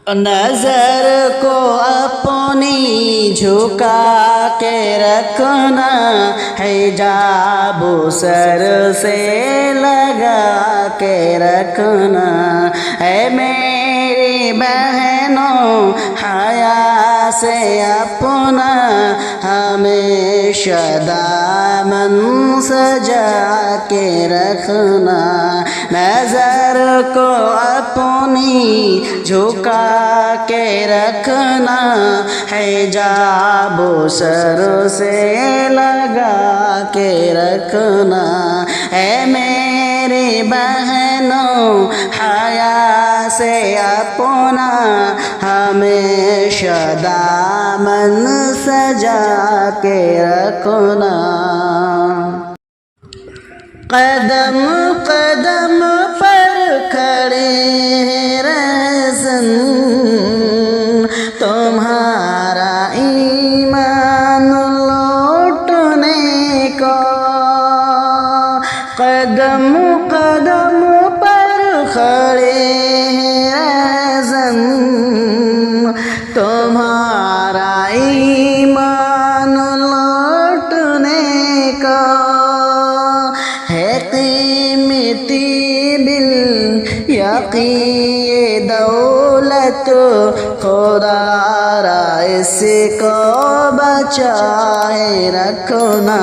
نظر کو اپنی جھکا کے رکھنا، حجاب سر سے لگا کے رکھنا، اے میری بہنوں حیا سے اپنا ہمیشہ دامن سجا کے رکھنا، نظر کو اپنی جھکا کے رکھنا، حجاب سر سے لگا کے رکھنا، اے میری بہنوں حیا سے اپنا ہمیشہ دامن سجا کے رکھنا، قدم قدم پر کھڑے ہیں رہزن تمہارا ایمان لوٹنے کو، قدم قدم پر کھڑے ہیں رہزن تمہارا ایمان لوٹنے کو، ہے قیمتی بالیقین دولت خدا را اس کو بچائے رکھنا،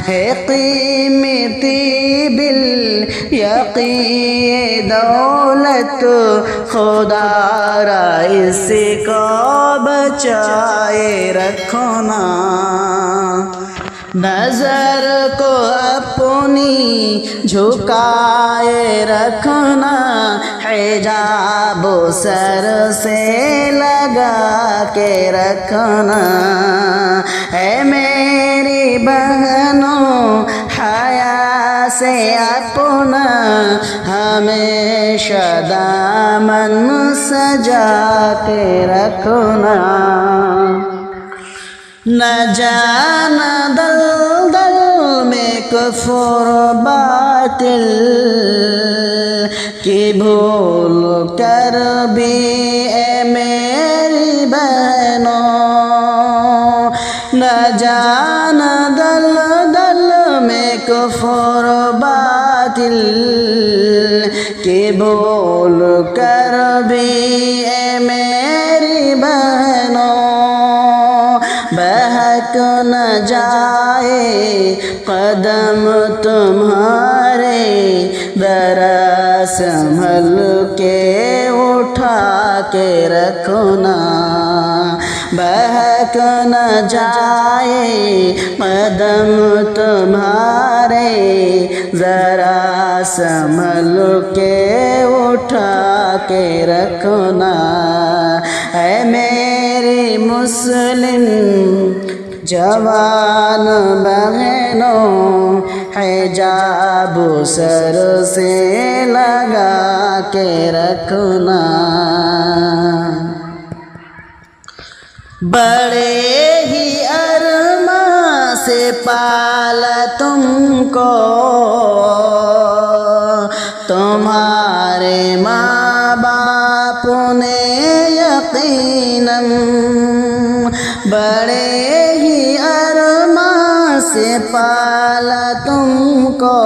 ہے قیمتی بالیقین دولت خدا را اس کو بچائے رکھنا، نظر کو اپنی جھکائے رکھنا، حجاب سر سے لگا کے رکھنا، اے میری بہنوں حیا سے اپنا ہمیشہ دامن سجا کے رکھنا، نہ جانا دلدل میں کفر باطل کی بھول کر بھی، اے میری بہنوں نہ جانا دلدل میں کفر باطل کی بھول کر بھی، اے میری بہنوں بہک نہ جائے قدم تمہارے، ذرا سنبھل کے اٹھا کے رکھنا، بہک نہ جائے قدم تمہارے، ذرا سنبھل کے اٹھا کے رکھنا، اے میری مسلم جوان بہنوں حجاب سر سے لگا کے رکھنا، بڑے ہی ارمان سے پالا تم کو تمہارے ماں باپ نے یقیناً، بڑے ہی ارمان سے پالا تم کو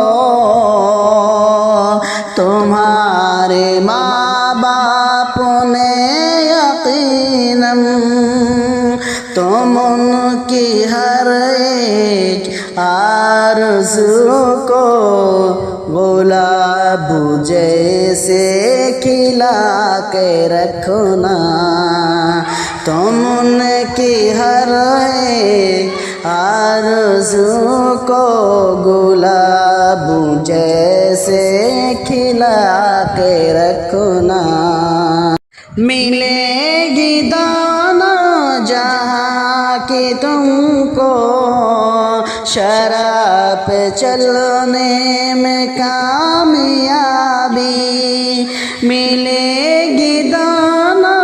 تمہارے ماں باپ نے یقیناً، تم ان کی ہر ایک آرزو کو گلاب جیسے کھلا کے رکھنا، تم ان کی ہر ایک آرزو کو گلاب جیسے کھلا کے رکھنا، ملے گی دانا جہاں کی تم کو، شراب پہ چلنے میں کامیابی، ملے گی دانا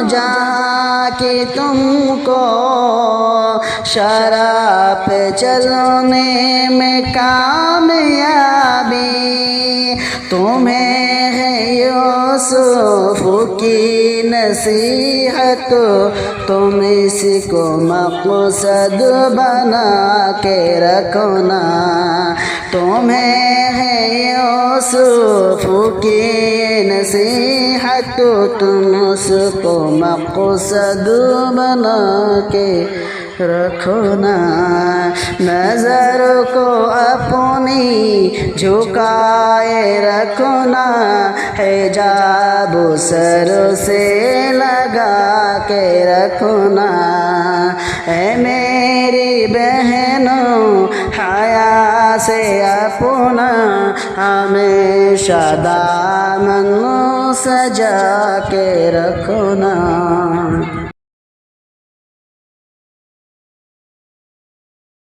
جہاں کی تم کو، شراب پہ چلنے میں کامیابی، تمہیں ہے یوسف کی نصیحت تم اس کو مقصد بنا کے رکھنا تمہیں ہے یوسف کی نصیحت تم اس کو مقصد بنا کے رکھنا نظر کو اپنی جھکائے رکھنا حجاب سر سے لگا کے رکھنا اے میری بہنوں حیا سے اپنا ہمیشہ دامن سجا کے رکھنا